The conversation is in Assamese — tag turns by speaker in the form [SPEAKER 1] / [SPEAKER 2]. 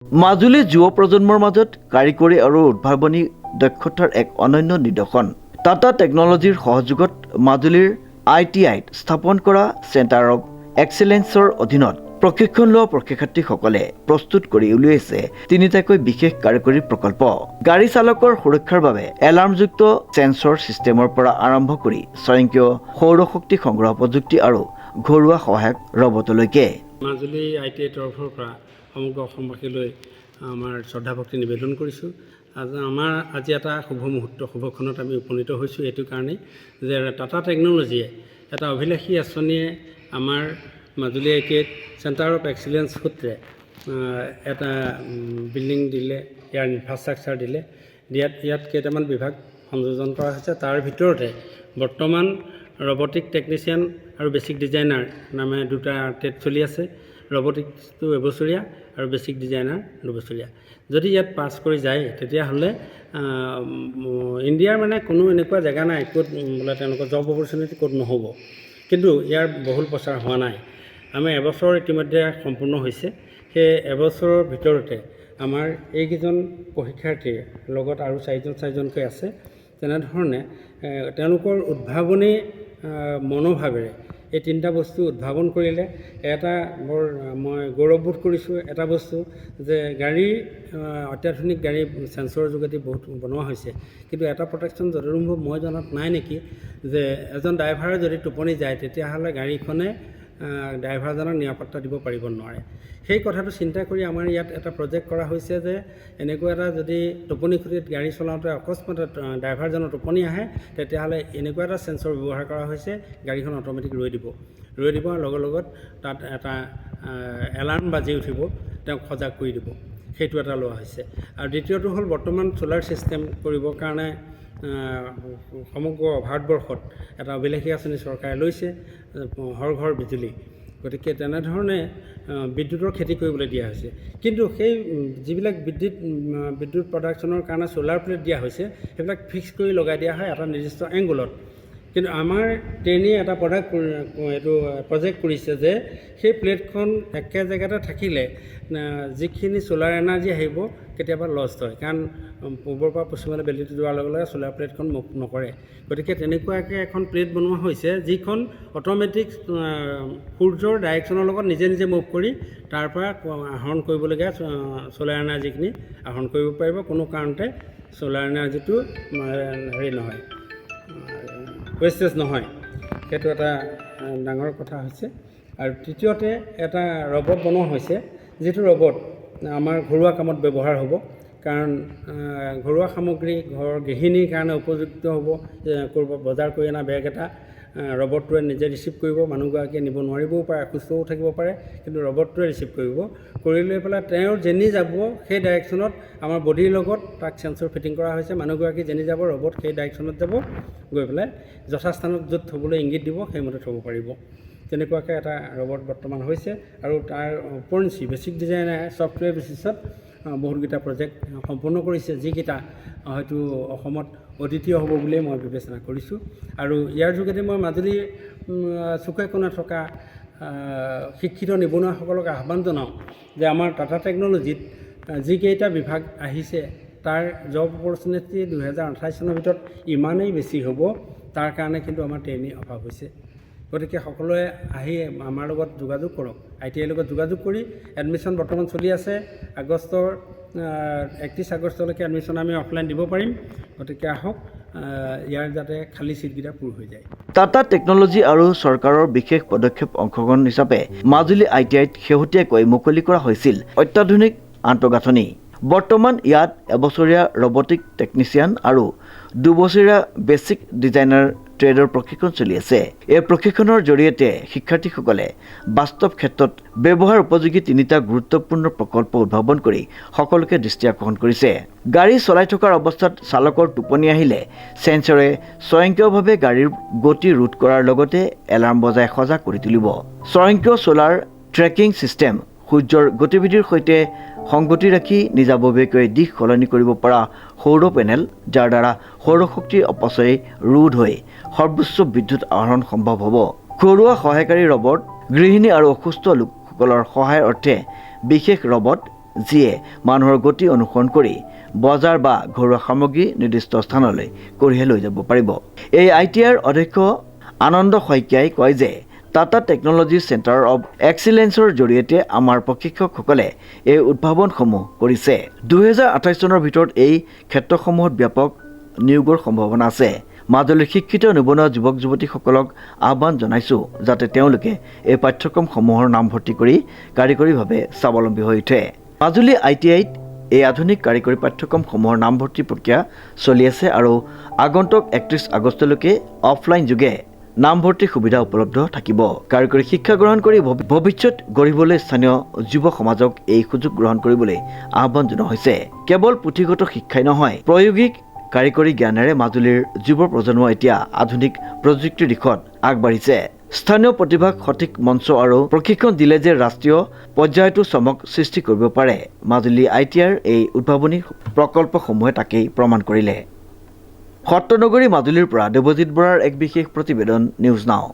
[SPEAKER 1] মাজুলী যুৱ প্ৰজন্মৰ মাজত কাৰিকৰী আৰু উদ্ভাৱনী দক্ষতাৰ এক অনন্য নিদৰ্শন। টাটা টেকনলজিৰ সহযোগত মাজুলীৰ ITIত স্থাপন কৰা চেণ্টাৰ অৱ এক্সেলেন্সৰ অধীনত প্ৰশিক্ষণ লোৱা প্ৰশিক্ষাৰ্থীসকলে প্ৰস্তুত কৰি উলিয়াইছে তিনিটাকৈ বিশেষ কাৰিকৰী প্ৰকল্প। গাড়ী চালকৰ সুৰক্ষাৰ বাবে এলাৰ্মযুক্ত চেন্সৰ ছিষ্টেমৰ পৰা আৰম্ভ কৰি স্বয়ংক্ৰিয় সৌৰশক্তি সংগ্ৰহ প্ৰযুক্তি আৰু ঘৰুৱা সহায়ক ৰবটলৈকে।
[SPEAKER 2] মাজুলী ITI তৰফৰ পৰা সমগ্ৰ অসমবাসীলৈ আমাৰ শ্ৰদ্ধা ভক্তি নিবেদন কৰিছোঁ। আজি এটা শুভ মুহূৰ্ত শুভক্ষণত আমি উপনীত হৈছোঁ। এইটো কাৰণেই যে টাটা টেকনলজিয়ে এটা অভিলাষী আঁচনিয়ে আমাৰ মাজুলী ITIত চেণ্টাৰ অফ এক্সিলেন্স সূত্ৰে এটা বিল্ডিং দিলে, ইয়াৰ ইনফ্ৰাষ্ট্ৰাকচাৰ দিলে। ইয়াত কেইটামান বিভাগ সংযোজন কৰা হৈছে। তাৰ ভিতৰতে বৰ্তমান ৰবটিক টেকনিচিয়ান আৰু বেচিক ডিজাইনাৰ নামে দুটা টেট চলি আছে। ৰবটিক্সটো এবছৰীয়া আৰু বেচিক ডিজাইনাৰ 2 বছৰীয়া। যদি ইয়াত পাছ কৰি যায় তেতিয়াহ'লে ইণ্ডিয়াৰ মানে কোনো এনেকুৱা জেগা নাই ক'ত বোলে তেওঁলোকৰ জব অপৰচুনিটি ক'ত নহ'ব, কিন্তু ইয়াৰ বহুল প্ৰচাৰ হোৱা নাই। আমাৰ এবছৰ ইতিমধ্যে সম্পূৰ্ণ হৈছে। সেই এবছৰৰ ভিতৰতে আমাৰ এইকেইজন পৰীক্ষাৰ্থীৰ লগত আৰু চাৰিজনকৈ আছে। তেনেধৰণে তেওঁলোকৰ উদ্ভাৱনী মনোভাৱেৰে এই তিনিটা বস্তু উদ্ভাৱন কৰিলে। এটা বৰ মই গৌৰৱবোধ কৰিছোঁ এটা বস্তু যে অত্যাধুনিক গাড়ী চেন্সৰৰ যোগেদি বহুত বনোৱা হৈছে, কিন্তু এটা প্ৰটেকশ্যন যদিও মই জনাত নাই নেকি যে এজন ড্ৰাইভাৰে যদি টোপনি যায় তেতিয়াহ'লে গাড়ীখনে ড্ৰাইভাৰজনক নিৰাপত্তা দিব পাৰিব নোৱাৰে। সেই কথাটো চিন্তা কৰি আমাৰ ইয়াত এটা প্ৰজেক্ট কৰা হৈছে যে এনেকুৱা এটা যদি টোপনি খুটিত গাড়ী চলাওঁতে অকস্মাতে ড্ৰাইভাৰজনৰ টোপনি আহে তেতিয়াহ'লে এনেকুৱা এটা চেন্সৰ ব্যৱহাৰ কৰা হৈছে, গাড়ীখন অট'মেটিক ৰৈ দিব আৰু লগত তাত এটা এলাৰ্ম বাজি উঠিব, তেওঁক সজাগ কৰি দিব। সেইটো এটা লোৱা হৈছে। আৰু দ্বিতীয়টো হ'ল বৰ্তমান ছ'লাৰ ছিষ্টেম কৰিবৰ কাৰণে সমগ্ৰ ভাৰতবৰ্ষত এটা অভিলাষী আঁচনি চৰকাৰে লৈছে, হৰ ঘৰ বিজুলী। গতিকে তেনেধৰণে বিদ্যুতৰ খেতি কৰিবলৈ দিয়া হৈছে। কিন্তু সেই যিবিলাক বিদ্যুৎ প্ৰডাকশ্যনৰ কাৰণে ছ'লাৰ প্লেট দিয়া হৈছে সেইবিলাক ফিক্স কৰি লগাই দিয়া হয় এটা নিৰ্দিষ্ট এংগলত। কিন্তু আমাৰ ট্ৰেইনিয়ে এটা প্ৰজেক্ট কৰিছে যে সেই প্লেটখন একে জেগাতে থাকিলে যিখিনি ছ'লাৰ এনাৰ্জি আহিব কেতিয়াবা লষ্ট হয়, কাৰণ পূবৰ পৰা পশ্চিমলৈ বেলিটো যোৱাৰ লগে লগে ছ'লাৰ প্লেটখন মুভ নকৰে। গতিকে তেনেকুৱাকৈ এখন প্লেট বনোৱা হৈছে যিখন অট'মেটিক সূৰ্যৰ ডাইৰেকশ্যনৰ লগত নিজে নিজে মুভ কৰি তাৰ পৰা আহৰণ কৰিবলগীয়া ছ'লাৰ এনাৰ্জিখিনি আহৰণ কৰিব পাৰিব। কোনো কাৰণতে ছ'লাৰ এনাৰ্জিটো নহয়, ৱেষ্টেজ নহয়। সেইটো এটা ডাঙৰ কথা হৈছে। আৰু তৃতীয়তে এটা ৰবট বনোৱা হৈছে, যিটো ৰবট আমাৰ ঘৰুৱা কামত ব্যৱহাৰ হ'ব, কাৰণ ঘৰুৱা সামগ্ৰী গৃহিণীৰ কাৰণে উপযুক্ত হ'ব। বজাৰ কৰি অনা বেগ এটা ৰবটটোৱে নিজে ৰিচিভ কৰিব। মানুহগৰাকীয়ে নিব নোৱাৰিবও পাৰে, অসুস্থও থাকিব পাৰে, কিন্তু ৰবটটোৱে ৰিচিভ কৰি লৈ পেলাই তেওঁ যেনি যাব সেই ডাইৰেকশ্যনত আমাৰ বডিৰ লগত তাক চেন্সৰ ফিটিং কৰা হৈছে। মানুহগৰাকী যেনি যাব ৰবট সেই ডাইৰেকশ্যনত যাব, গৈ পেলাই যথাস্থানত য'ত থ'বলৈ ইংগিত দিব সেইমতে থ'ব পাৰিব। তেনেকুৱাকৈ এটা ৰবট বৰ্তমান হৈছে। আৰু তাৰ ওপৰঞ্চি বেচিক ডিজাইনাৰে ছফ্টৱেৰ বেচিছত বহুতকেইটা প্ৰজেক্ট সম্পূৰ্ণ কৰিছে, যিকেইটা হয়তো অসমত অদ্বিতীয় হ'ব বুলিয়েই মই বিবেচনা কৰিছোঁ। আৰু ইয়াৰ যোগেদি মই মাজুলীৰ চুকে কোণে থকা শিক্ষিত নিবনুৱাসকলক আহ্বান জনাওঁ যে আমাৰ টাটা টেকনলজিত যিকেইটা বিভাগ আহিছে তাৰ জব অপৰচুনিটি 2028 চনৰ ভিতৰত ইমানেই বেছি হ'ব, তাৰ কাৰণে কিন্তু আমাৰ ট্ৰেইনিৰ অভাৱ হৈছে। গতিকে সকলোৱে আহি আমাৰ লগত যোগাযোগ কৰক, ITIৰ লগত যোগাযোগ কৰি এডমিশ্যন বৰ্তমান চলি আছে। 31 আগষ্টলৈকে এডমিশ্যন আমি অফলাইন দিব পাৰিম। গতিকে আহক, ইয়াৰ যাতে খালী ছিটকেইটা পূৰ হৈ যায়।
[SPEAKER 1] টাটা টেকনলজি আৰু চৰকাৰৰ বিশেষ পদক্ষেপ অংশগ্ৰহণ হিচাপে মাজুলী ITIত শেহতীয়াকৈ মুকলি কৰা হৈছিল অত্যাধুনিক আন্তঃগাঁথনি। বৰ্তমান ইয়াত এবছৰীয়া ৰবটিক টেকনিচিয়ান আৰু 2 বছৰীয়া বেচিক ডিজাইনাৰ ট্ৰেডৰ প্ৰশিক্ষণ চলি আছে। এই প্ৰশিক্ষণৰ জৰিয়তে শিক্ষাৰ্থীসকলে বাস্তৱ ক্ষেত্ৰত ব্যৱহাৰ উপযোগী তিনিটা গুৰুত্বপূৰ্ণ প্ৰকল্প উদ্ভাৱন কৰি সকলোকে দৃষ্টি আকৰ্ষণ কৰিছে। গাড়ী চলাই থকাৰ অৱস্থাত চালকৰ টোপনি আহিলে চেন্সৰে স্বয়ংক্ৰিয়ভাৱে গাড়ীৰ গতি ৰোধ কৰাৰ লগতে এলাৰ্ম বজাই সজাগ কৰি তুলিব। স্বয়ংক্ৰিয় ছ'লাৰ ট্ৰেকিং ছিষ্টেম সূৰ্যৰ গতিবিধিৰ সৈতে সংগতি ৰাখি নিজাববীয়াকৈ দিশ সলনি কৰিব পৰা সৌৰ পেনেল, যাৰ দ্বাৰা সৌৰশক্তিৰ অপচয় ৰোধ হৈ সৰ্বোচ্চ বিদ্যুৎ আহৰণ সম্ভৱ হ'ব। ঘৰুৱা সহায়কাৰী ৰবট, গৃহিণী আৰু অসুস্থ লোকসকলৰ সহায়ৰ অৰ্থে বিশেষ ৰবট যিয়ে মানুহৰ গতি অনুসৰণ কৰি বজাৰ বা ঘৰুৱা সামগ্ৰী নিৰ্দিষ্ট স্থানলৈ কঢ়িয়াই লৈ যাব পাৰিব। এই ITIৰ অধ্যক্ষ আনন্দ শইকীয়াই কয় যে টাটা টেকনলজি চেণ্টাৰ অৱ এক্সিলেন্সৰ জৰিয়তে আমাৰ প্ৰশিক্ষকসকলে এই উদ্ভাৱনসমূহ কৰিছে। 2028 চনৰ ভিতৰত এই ক্ষেত্ৰসমূহত ব্যাপক নিয়োগৰ সম্ভাৱনা আছে। মাজুলীৰ শিক্ষিত নিবনুৱা যুৱক যুৱতীসকলক আহ্বান জনাইছোঁ যাতে তেওঁলোকে এই পাঠ্যক্ৰমসমূহৰ নামভৰ্তি কৰি কাৰিকৰীভাৱে স্বাৱলম্বী হৈ উঠে। মাজুলী ITIত এই আধুনিক কাৰিকৰী পাঠ্যক্ৰমসমূহৰ নামভৰ্তি প্ৰক্ৰিয়া চলি আছে আৰু আগন্তুক 31 আগষ্টলৈকে অফলাইন যোগে নামভৰ্তিৰ সুবিধা উপলব্ধ থাকিব। কাৰিকৰী শিক্ষা গ্ৰহণ কৰি ভৱিষ্যত গঢ়িবলৈ স্থানীয় যুৱ সমাজক এই সুযোগ গ্ৰহণ কৰিবলৈ আহ্বান জনোৱা হৈছে। কেৱল পুথিগত শিক্ষাই নহয়, প্ৰায়োগিক কাৰিকৰী জ্ঞানেৰে মাজুলীৰ যুৱ প্ৰজন্ম এতিয়া আধুনিক প্ৰযুক্তিৰ দিশত আগবাঢ়িছে। স্থানীয় প্ৰতিভাক সঠিক মঞ্চ আৰু প্ৰশিক্ষণ দিলে যে ৰাষ্ট্ৰীয় পৰ্যায়তো চমক সৃষ্টি কৰিব পাৰে, মাজুলী ITIৰ এই উদ্ভাৱনী প্ৰকল্পসমূহে তাকেই প্ৰমাণ কৰিলে। সত্ৰনগৰী মাজুলীৰ পৰা দেৱজিৎ বৰাৰ এক বিশেষ প্ৰতিবেদন, নিউজ নাও।